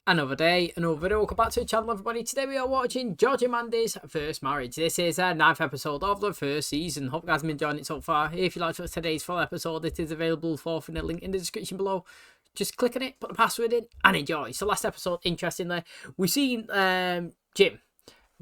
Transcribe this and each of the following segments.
Another day, another video. Welcome back to the channel, everybody. Today we are watching Georgie Mandy's First Marriage. This is our 9th episode of the first season. Hope you guys have been enjoying it so far. If you like today's full episode, it is available for the link in the description below. Just click on it, put the password in, and enjoy. So last episode, interestingly, we seen Jim.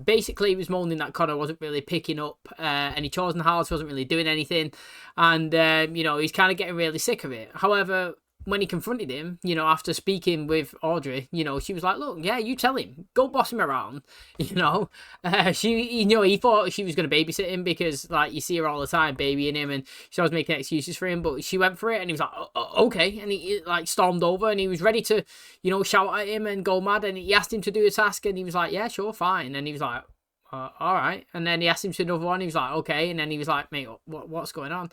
Basically, he was moaning that Connor wasn't really picking up any chores in the house, wasn't really doing anything, and you know, he's kind of getting really sick of it. However, when he confronted him, you know, after speaking with Audrey, you know, she was like, look, yeah, you tell him, go boss him around, you know. He thought she was going to babysit him because, like, you see her all the time babying him and she was making excuses for him, but she went for it and he was like, okay, and he like stormed over and he was ready to, you know, shout at him and go mad, and he asked him to do a task and he was like, yeah, sure, fine, and he was like, all right. And then he asked him to another one. He was like, okay. And then he was like, mate, what's going on?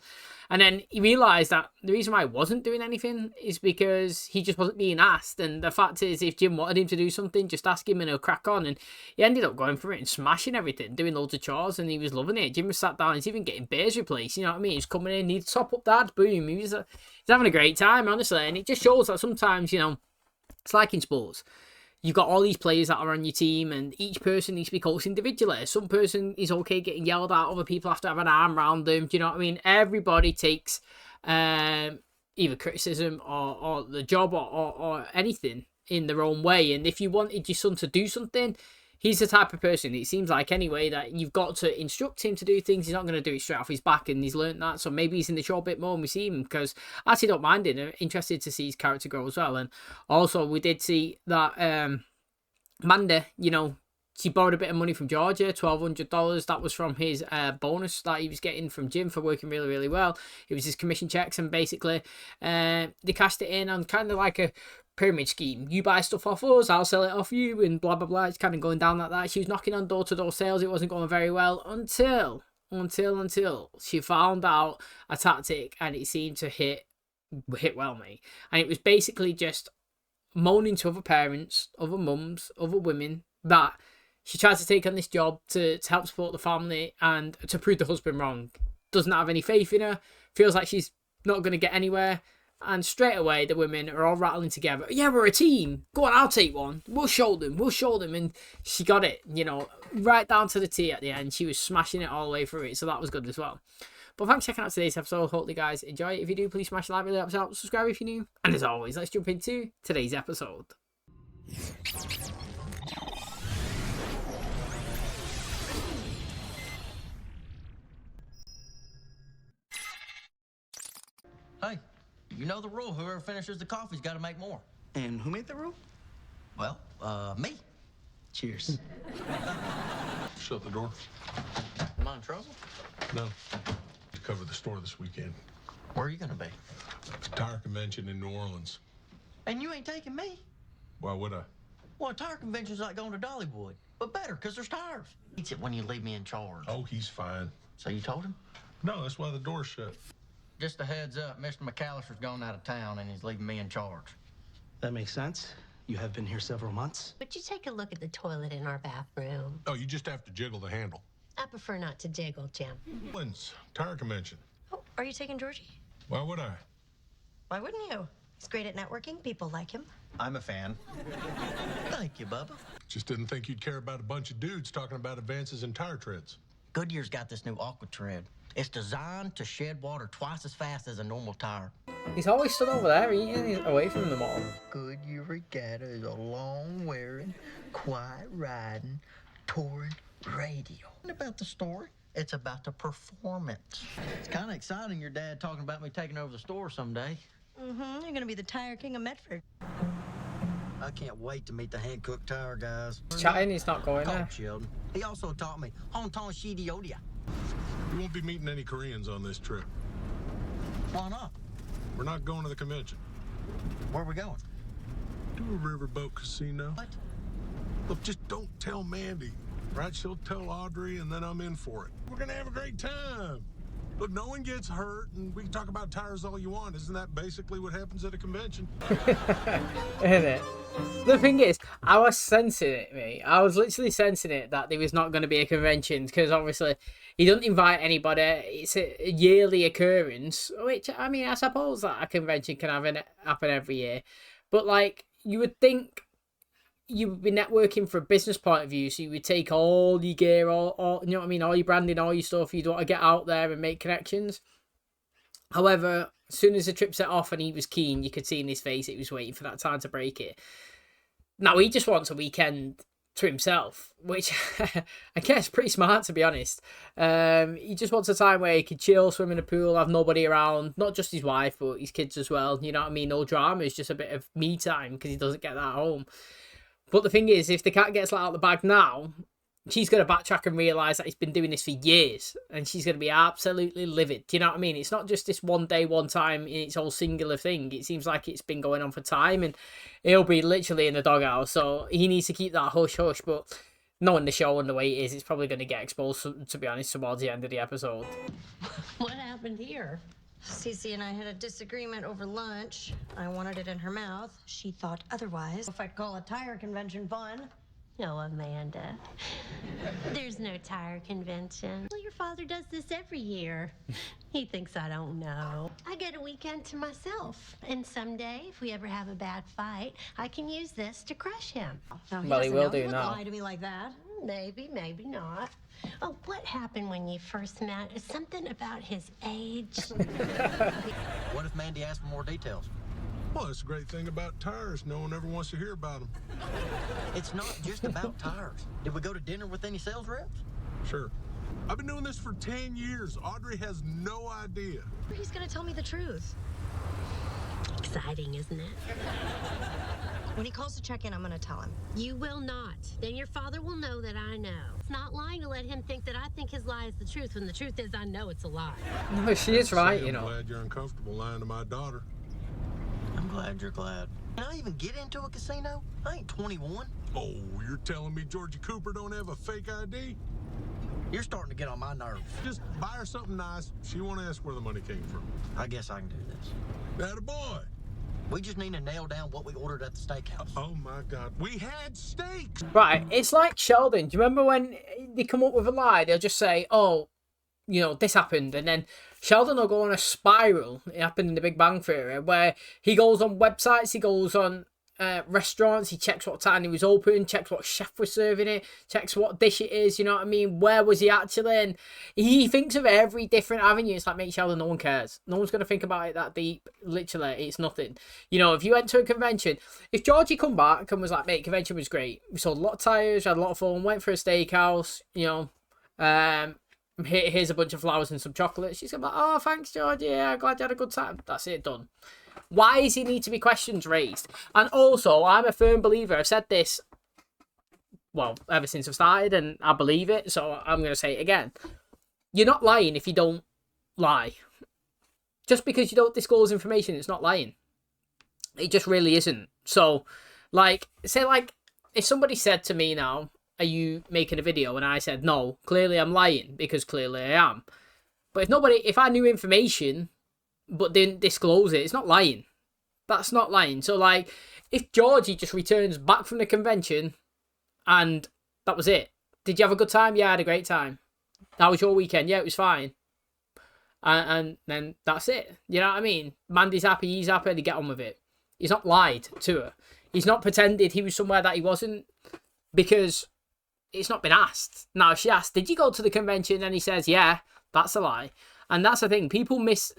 And then he realised that the reason why he wasn't doing anything is because he just wasn't being asked. And the fact is, if Jim wanted him to do something, just ask him and he'll crack on. And he ended up going for it and smashing everything, doing loads of chores, and he was loving it. Jim was sat down. He's even getting bears replaced. You know what I mean? He's coming in. He'd top up dad. Boom. He's having a great time, honestly. And it just shows that sometimes, you know, it's like in sports. You've got all these players that are on your team, and each person needs to be coached individually. Some person is okay getting yelled at, other people have to have an arm around them. Do you know what I mean? Everybody takes either criticism or the job or anything in their own way. And if you wanted your son to do something, he's the type of person, it seems like anyway, that you've got to instruct him to do things. He's not going to do it straight off his back, and he's learned that. So maybe he's in the show a bit more and we see him, because I actually don't mind it. I'm interested to see his character grow as well. And also we did see that Mandy, you know, she borrowed a bit of money from Georgia, $1,200. That was from his bonus that he was getting from Jim for working really, really well. It was his commission checks, and basically they cashed it in on kind of like a pyramid scheme. You buy stuff off us, I'll sell it off you, and blah blah blah. It's kind of going down like that. She was knocking on door-to-door sales. It wasn't going very well until she found out a tactic, and it seemed to hit well, mate. And it was basically just moaning to other parents, other mums, other women, that she tried to take on this job to help support the family and to prove the husband wrong. Doesn't have any faith in her, feels like she's not going to get anywhere. And straight away, the women are all rattling together. Yeah, we're a team. Go on, I'll take one. We'll show them. And she got it, you know, right down to the T at the end. She was smashing it all the way through it. So that was good as well. But thanks for checking out today's episode. Hopefully, guys, enjoy it. If you do, please smash the like, really helps out. Subscribe if you're new. And as always, let's jump into today's episode. Hey. You know the rule. Whoever finishes the coffee's got to make more. And who made the rule? Well, me. Cheers. Shut the door. Am I in trouble? No. To cover the store this weekend. Where are you going to be? Tire convention in New Orleans. And you ain't taking me? Why would I? Well, a tire convention's like going to Dollywood. But better, because there's tires. Hates it when you leave me in charge. Oh, he's fine. So you told him? No, that's why the door's shut. Just a heads up, Mr. McAllister's gone out of town and he's leaving me in charge. That makes sense. You have been here several months. Would you take a look at the toilet in our bathroom? Oh, you just have to jiggle the handle. I prefer not to jiggle, Jim. Orleans, tire convention. Oh, are you taking Georgie? Why would I? Why wouldn't you? He's great at networking. People like him. I'm a fan. Thank you, Bubba. Just didn't think you'd care about a bunch of dudes talking about advances in tire treads. Goodyear's got this new Aqua Tread. It's designed to shed water twice as fast as a normal tire. He's always stood over there eating away from them all. Goodyear Regatta is a long-wearing, quiet-riding, touring radio. And about the story, it's about the performance. It's kind of exciting your dad talking about me taking over the store someday. Mm-hmm. You're going to be the tire king of Medford. I can't wait to meet the hand-cooked tire guys. He's chatting, he's not going Call there. Sheldon. He also taught me Honton Shidiodia. We won't be meeting any Koreans on this trip. Why not? We're not going to the convention. Where are we going? To a riverboat casino. What? Look, just don't tell Mandy, right? She'll tell Audrey, and then I'm in for it. We're gonna have a great time. Look, no one gets hurt, and we can talk about tires all you want. Isn't that basically what happens at a convention? Isn't it? The thing is, I was sensing it, mate. I was literally sensing it that there was not going to be a convention, because obviously he doesn't invite anybody. It's a yearly occurrence, which, I mean, I suppose that a convention can happen every year. But, like, you would think you would be networking from a business point of view, so you would take all your gear, all you know what I mean, all your branding, all your stuff. You'd want to get out there and make connections. However, as soon as the trip set off and he was keen, you could see in his face he was waiting for that time to break it. Now he just wants a weekend to himself, which I guess pretty smart, to be honest. He just wants a time where he could chill, swim in a pool, have nobody around, not just his wife but his kids as well. You know what I mean? No drama. It's just a bit of me time because he doesn't get that at home. But the thing is, if the cat gets let out of the bag now, she's going to backtrack and realise that he's been doing this for years, and she's going to be absolutely livid. Do you know what I mean? It's not just this one day, one time in its whole singular thing. It seems like it's been going on for time, and he'll be literally in the doghouse. So he needs to keep that hush-hush. But knowing the show and the way it is, it's probably going to get exposed, to be honest, towards the end of the episode. What happened here? Cece and I had a disagreement over lunch. I wanted it in her mouth. She thought otherwise. If I call a tire convention fun. No, Amanda. There's no tire convention. Well, your father does this every year. He thinks I don't know. I get a weekend to myself. And someday, if we ever have a bad fight, I can use this to crush him. No, Well, he will do He wouldn't now. lie to me like that. Maybe, maybe not. Oh, what happened when you first met? Is something about his age? What if Mandy asked for more details? Well, that's the great thing about tires. No one ever wants to hear about them. It's not just about tires. Did we go to dinner with any sales reps? Sure. I've been doing this for 10 years. Audrey has no idea. He's gonna tell me the truth. Exciting, isn't it? When he calls to check in, I'm gonna tell him. You will not. Then your father will know that I know. It's not lying to let him think that I think his lie is the truth, when the truth is I know it's a lie. No, she is right, Say, you I'm know. glad you're uncomfortable lying to my daughter. I'm glad you're glad. Can I even get into a casino? I ain't 21. Oh, you're telling me Georgie Cooper don't have a fake ID? You're starting to get on my nerves. Just buy her something nice. She won't ask where the money came from. I guess I can do this. That a boy. We just need to nail down what we ordered at the steakhouse. Oh my God, we had steaks. Right, it's like Sheldon. Do you remember when they come up with a lie? They'll just say, oh, you know, this happened. And then Sheldon will go on a spiral. It happened in the Big Bang Theory, where he goes on websites, he goes on restaurants, he checks what time it was open, checks what chef was serving it, checks what dish it is, you know what I mean? Where was he actually? And he thinks of every different avenue. It's like, mate, Sheldon, no one cares. No one's going to think about it that deep. Literally, it's nothing. You know, if you went to a convention, if Georgie come back and was like, mate, convention was great. We sold a lot of tires, had a lot of fun, went for a steakhouse, you know, here's a bunch of flowers and some chocolates. She's going to be like, oh, thanks, Georgie. Yeah, glad you had a good time. That's it, done. Why does he need to be questions raised? And also, I'm a firm believer. I've said this, well, ever since I've started, and I believe it, so I'm going to say it again. You're not lying if you don't lie. Just because you don't disclose information, it's not lying. It just really isn't. So, like, say, like, if somebody said to me now, are you making a video? And I said, no, clearly I'm lying, because clearly I am. But if I knew information but didn't disclose it, it's not lying. That's not lying. So, like, if Georgie just returns back from the convention and that was it. Did you have a good time? Yeah, I had a great time. How was your weekend? Yeah, it was fine. And then that's it. You know what I mean? Mandy's happy, he's happy, they get on with it. He's not lied to her. He's not pretended he was somewhere that he wasn't, because it's not been asked. Now, if she asked, did you go to the convention? And he says, yeah, that's a lie. And that's the thing. People miss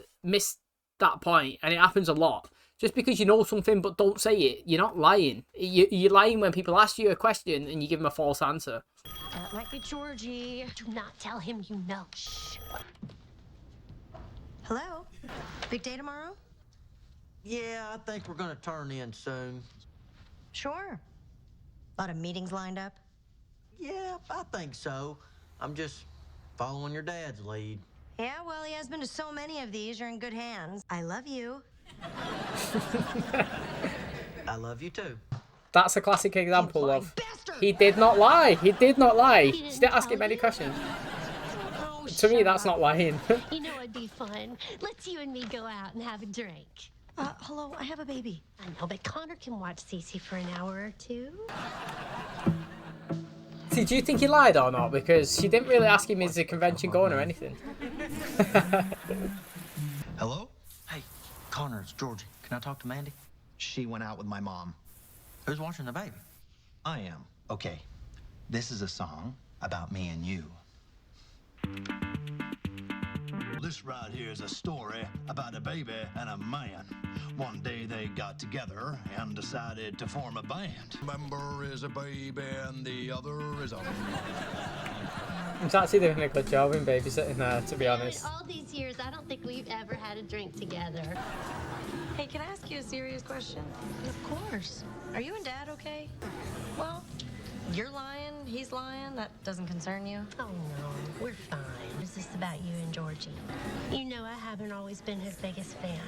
that point, and it happens a lot. Just because you know something but don't say it, you're not lying. You're lying when people ask you a question and you give them a false answer. That might be Georgie. Do not tell him you know. Shh. Hello? Big day tomorrow? Yeah, I think we're gonna turn in soon. Sure. A lot of meetings lined up. Yeah, I think so. I'm just following your dad's lead. Yeah, well, he has been to so many of these. You're in good hands. I love you. I love you too. That's a classic example of Bastard! he did not lie. He did not lie. He She didn't didn't ask tell him any you? questions. Oh, To me, shut that's up. not lying. You know it'd be fun. Let's you and me go out and have a drink. Hello, I have a baby. I know, but Connor can watch Cece for an hour or two. See, do you think he lied or not? Because she didn't really ask him, is the convention going or anything. Hello? Hey, Connor, it's Georgie. Can I talk to Mandy? She went out with my mom. Who's watching the baby? I am. Okay. This is a song about me and you. This right here is a story about a baby and a man. One day they got together and decided to form a band. Member is a baby and the other is a He's actually doing a good job in babysitting there, to be honest. All these years, I don't think we've ever had a drink together. Hey, can I ask you a serious question? Of course. Are you and Dad okay? Well, you're lying, he's lying. That doesn't concern you? Oh, no, we're fine. It's just about you and Georgie. You know, I haven't always been his biggest fan.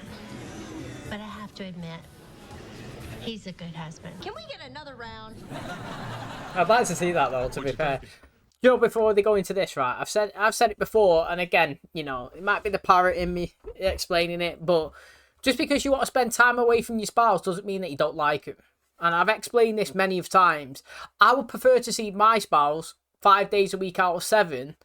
But I have to admit, he's a good husband. Can we get another round? I'd like to see that, though, to be fair. You know, before they go into this, right, I've said it before, and again, you know, it might be the parrot in me explaining it, but just because you want to spend time away from your spouse doesn't mean that you don't like him. And I've explained this many of times. I would prefer to see my spouse 5 days a week out of 7,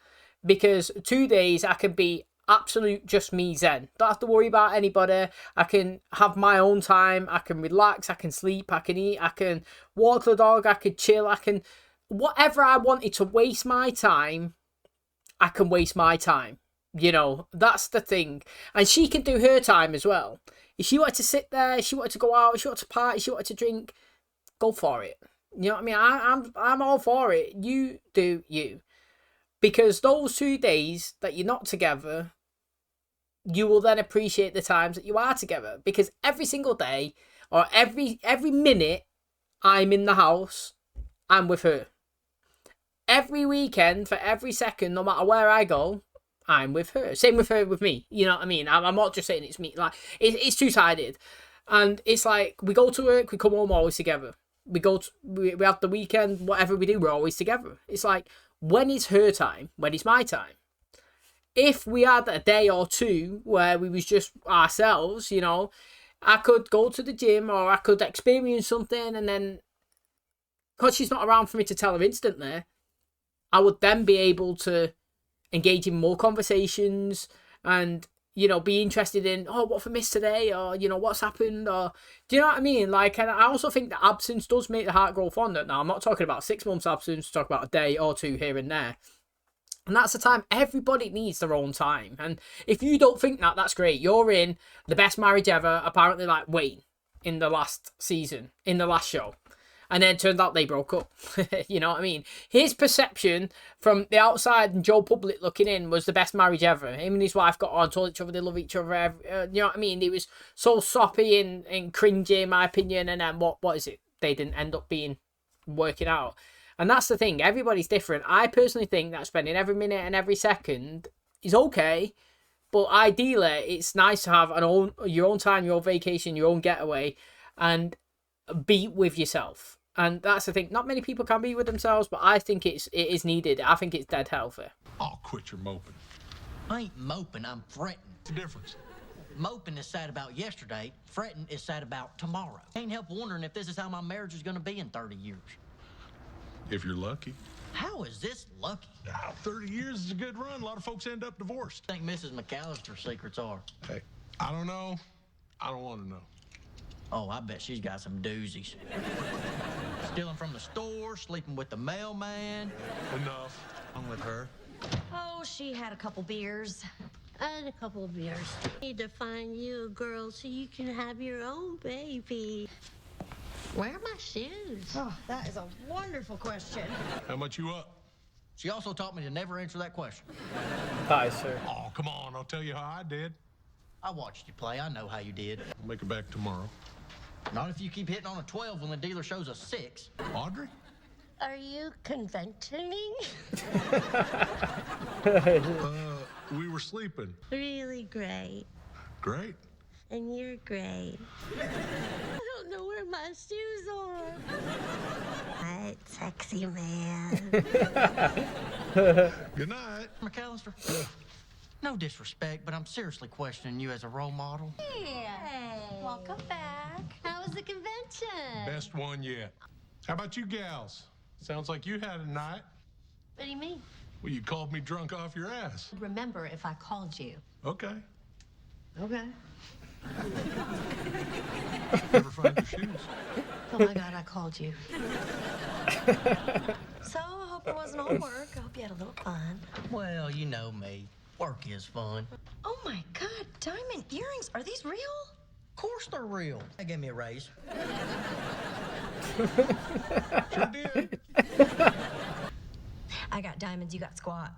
because 2 days I can be absolute just me zen. Don't have to worry about anybody. I can have my own time. I can relax. I can sleep. I can eat. I can walk the dog. I can chill. I can... Whatever I wanted to waste my time, I can waste my time. You know, that's the thing. And she can do her time as well. If she wanted to sit there, if she wanted to go out, if she wanted to party, if she wanted to drink, go for it. You know what I mean? I'm all for it. You do you. Because those 2 days that you're not together, you will then appreciate the times that you are together. Because every single day, or every minute I'm in the house, I'm with her. Every weekend, for every second, no matter where I go, I'm with her. Same with her with me. You know what I mean? I'm not just saying it's me. Like, it's two-sided. And it's like, we go to work, we come home always together. We have the weekend, whatever we do, we're always together. It's like, when is her time? When is my time? If we had a day or two where we was just ourselves, you know, I could go to the gym or I could experience something, and then, because she's not around for me to tell her instantly, I would then be able to engage in more conversations and, you know, be interested in, oh, what have I missed today? Or, you know, what's happened? Or, do you know what I mean? Like, and I also think that absence does make the heart grow fonder. Now, I'm not talking about 6 months absence, talk about a day or two here and there. And that's the time. Everybody needs their own time. And if you don't think that, that's great. You're in the best marriage ever, apparently, like Wayne in the last season, in the last show. And then it turned out they broke up. You know what I mean? His perception from the outside and Joe Public looking in was the best marriage ever. Him and his wife got on, told each other they love each other. You know what I mean? It was so soppy and cringy, in my opinion. And then what is it? They didn't end up working out. And that's the thing. Everybody's different. I personally think that spending every minute and every second is okay. But ideally, it's nice to have your own time, your own vacation, your own getaway, and be with yourself. And that's the thing. Not many people can be with themselves, but I think it is needed. I think it's dead healthy. Oh, quit your moping. I ain't moping, I'm fretting. What's the difference? Moping is sad about yesterday. Fretting is sad about tomorrow. Can't help wondering if this is how my marriage is going to be in 30 years. If you're lucky. How is this lucky? 30 years is a good run. A lot of folks end up divorced. I think Mrs. McAllister's secrets are. Hey, I don't know. I don't want to know. Oh, I bet she's got some doozies. Stealing from the store, sleeping with the mailman. Enough. I'm with her. Oh, she had a couple beers. And a couple of beers. Need to find you a girl so you can have your own baby. Where are my shoes? Oh, that is a wonderful question. How much you up? She also taught me to never answer that question. That is true. Oh, come on. I'll tell you how I did. I watched you play. I know how you did. I'll make it back tomorrow. Not if you keep hitting on a 12 when the dealer shows a 6. Audrey? Are you conventioning? We were sleeping. Really great. Great. And you're great. I don't know where my shoes are. Right, sexy man. Good night. McAllister, no disrespect, but I'm seriously questioning you as a role model. Hey, welcome back. How was the convention? Best one yet. How about you gals? Sounds like you had a night. What do you mean? Well, you called me drunk off your ass. Remember if I called you. Okay. Okay. Never find your shoes. Oh my God, I called you. So, I hope it wasn't all work. I hope you had a little fun. Well, you know me. Work is fun. Oh my God, diamond earrings. Are these real? Of course they're real. They gave me a raise. Sure did. I got diamonds, you got squat.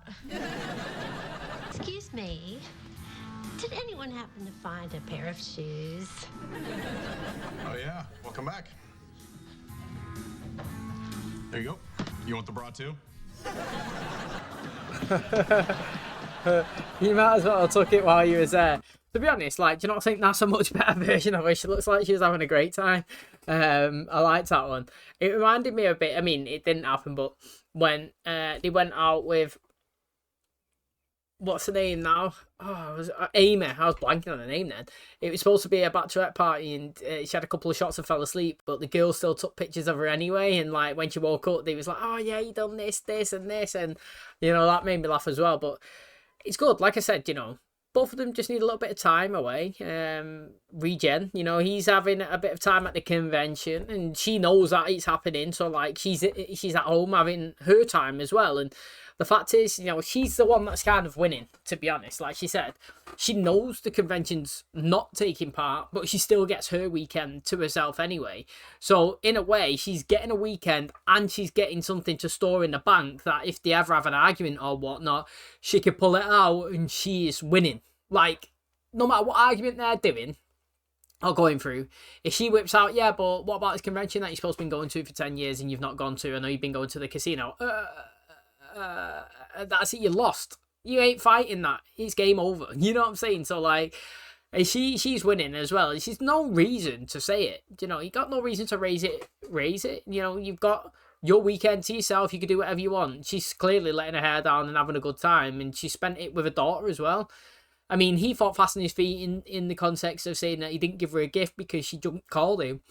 Excuse me. Did anyone happen to find a pair of shoes? Oh, yeah. Welcome back. There you go. You want the bra, too? You might as well have took it while you was there. To be honest, like, do you not think that's a much better version of her? She looks like she was having a great time. I liked that one. It reminded me a bit, I mean, it didn't happen, but when they went out with, what's the name now? Oh, it was Amy. I was blanking on the name then. It was supposed to be a bachelorette party, and she had a couple of shots and fell asleep, but the girls still took pictures of her anyway. And like when she woke up, they was like, "Oh yeah, you done this, this, and this," and you know that made me laugh as well. But it's good. Like I said, you know, both of them just need a little bit of time away. Regen, you know, he's having a bit of time at the convention, and she knows that it's happening. So like she's at home having her time as well. And the fact is, you know, she's the one that's kind of winning, to be honest. Like she said, she knows the convention's not taking part, but she still gets her weekend to herself anyway. So in a way, she's getting a weekend and she's getting something to store in the bank that if they ever have an argument or whatnot, she can pull it out and she is winning. Like, no matter what argument they're doing or going through, if she whips out, yeah, but what about this convention that you're supposed to be going to for 10 years and you've not gone to? I know you've been going to the casino. That's it, you lost. You ain't fighting that. It's game over. You know what I'm saying? So like, she's winning as well. She's no reason to say it. You know, you got no reason to raise it. You know, you've got your weekend to yourself. You can do whatever you want. She's clearly letting her hair down and having a good time, and she spent it with her daughter as well. I mean, he thought fast on his feet in the context of saying that he didn't give her a gift because she called him,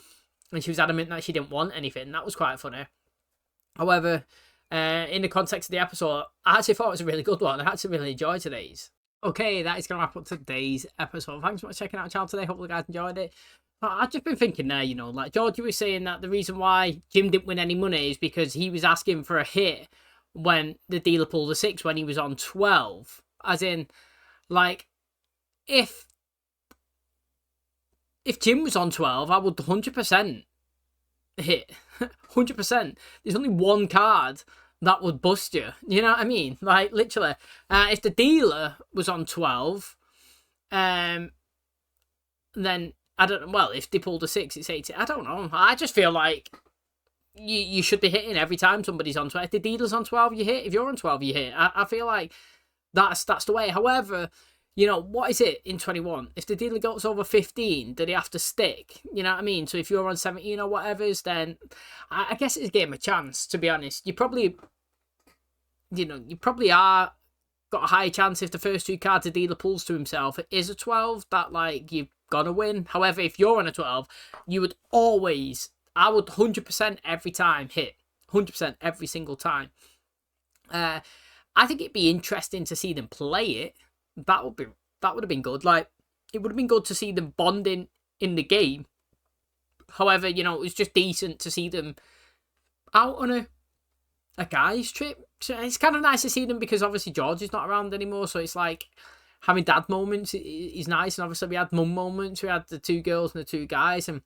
and she was adamant that she didn't want anything. That was quite funny. However, in the context of the episode, I actually thought it was a really good one. I actually really enjoyed today's. Okay, that is going to wrap up today's episode. Thanks so much for checking out the channel today. Hopefully you guys enjoyed it. But I've just been thinking there, you know, like Georgie was saying that the reason why Jim didn't win any money is because he was asking for a hit when the dealer pulled a 6 when he was on 12. As in, like, if Jim was on 12, I would 100% hit. 100%. There's only one card that would bust you. You know what I mean? Like, literally. If the dealer was on 12, then, I don't know, well, if they pulled a 6, it's 80. I don't know. I just feel like you should be hitting every time somebody's on 12. If the dealer's on 12, you hit. If you're on 12, you hit. I feel like that's the way. However, you know, what is it in 21? If the dealer goes over 15, do they have to stick? You know what I mean? So if you're on 17 or whatever's, then I guess it's a game of chance, to be honest. You probably are got a higher chance if the first 2 cards the dealer pulls to himself it is a 12 that, like, you're gonna win. However, if you're on a 12, you would always, I would 100% every time hit. 100% every single time. I think it'd be interesting to see them play it. That would have been good. Like, it would have been good to see them bonding in the game. However, you know, it was just decent to see them out on a guy's trip. So it's kind of nice to see them because obviously George is not around anymore. So it's like having dad moments is nice. And obviously we had mum moments. We had the 2 girls and the 2 guys, and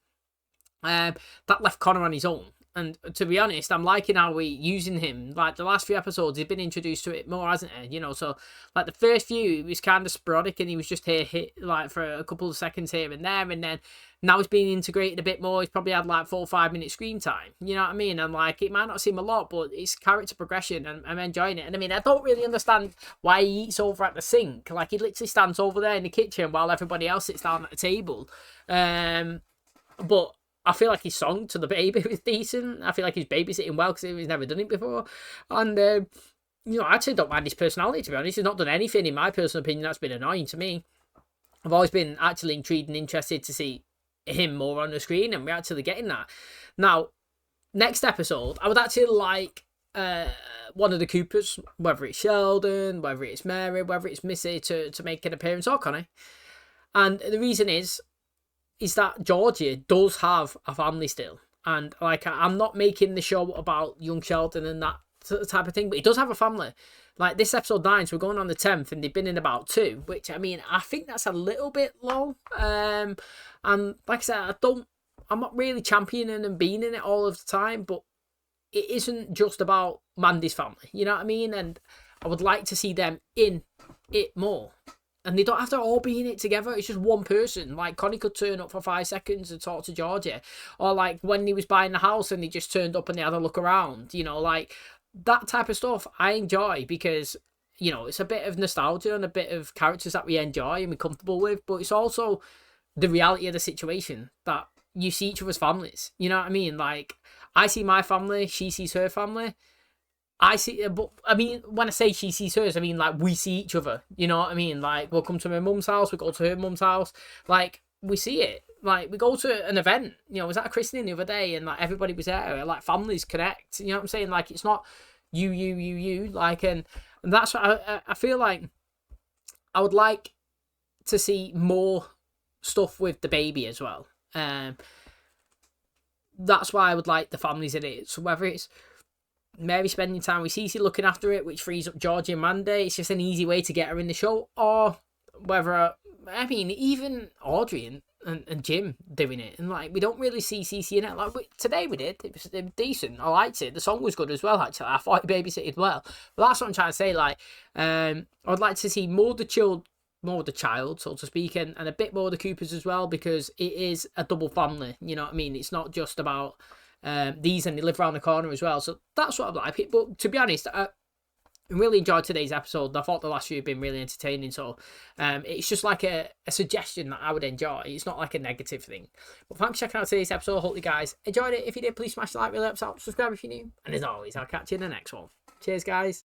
that left Connor on his own. And to be honest, I'm liking how we're using him. Like, the last few episodes, he's been introduced to it more, hasn't he? You know, so, like, the first few, he was kind of sporadic, and he was just hit, like, for a couple of seconds here and there, and then now he's being integrated a bit more. He's probably had, like, 4 or 5 minute screen time. You know what I mean? And, like, it might not seem a lot, but it's character progression, and I'm enjoying it. And, I mean, I don't really understand why he eats over at the sink. Like, he literally stands over there in the kitchen while everybody else sits down at the table. But I feel like his song to the baby was decent. I feel like he's babysitting well because he's never done it before. And, you know, I actually don't mind his personality, to be honest. He's not done anything, in my personal opinion, that's been annoying to me. I've always been actually intrigued and interested to see him more on the screen, and we're actually getting that. Now, next episode, I would actually like one of the Coopers, whether it's Sheldon, whether it's Mary, whether it's Missy, to make an appearance, or Connie. And the reason is that Georgie does have a family still. And like, I'm not making the show about young Sheldon and that type of thing, but he does have a family. Like, this episode 9, so we're going on the 10th, and they've been in about 2, which, I mean, I think that's a little bit low. And like I said, I'm not really championing and being in it all of the time, but it isn't just about Mandy's family, you know what I mean? And I would like to see them in it more. And they don't have to all be in it together. It's just one person. Like, Connie could turn up for 5 seconds and talk to Georgie. Or, like, when he was buying the house and he just turned up and they had a look around. You know, like, that type of stuff I enjoy because, you know, it's a bit of nostalgia and a bit of characters that we enjoy and we're comfortable with. But it's also the reality of the situation that you see each other's families. You know what I mean? Like, I see my family, she sees her family. I see, but I mean, when I say she sees hers, I mean, like, we see each other. You know what I mean? Like, we'll come to my mum's house, we go to her mum's house. Like, we see it. Like, we go to an event. You know, I was at a christening the other day and, like, everybody was there. Like, families connect. You know what I'm saying? Like, it's not you. Like, and that's what I feel like I would like to see more stuff with the baby as well. That's why I would like the families in it. So whether it's Mary spending time with Cece looking after it, which frees up Georgie and Mandy, it's just an easy way to get her in the show. Or whether, I mean, even Audrey and Jim doing it. And, like, we don't really see Cece in it. Like, today we did. It was decent. I liked it. The song was good as well, actually. I thought he babysitted well. But that's what I'm trying to say. Like, I'd like to see more of the child, so to speak, and a bit more of the Coopers as well, because it is a double family. You know what I mean? It's not just about these, and they live around the corner as well. So that's what I like. But to be honest, I really enjoyed today's episode. I thought the last few have been really entertaining. So it's just like a suggestion that I would enjoy. It's not like a negative thing. But thanks for checking out today's episode. I hope you guys enjoyed it. If you did, please smash the like, really helps out. Subscribe if you're new. And as always, I'll catch you in the next one. Cheers, guys.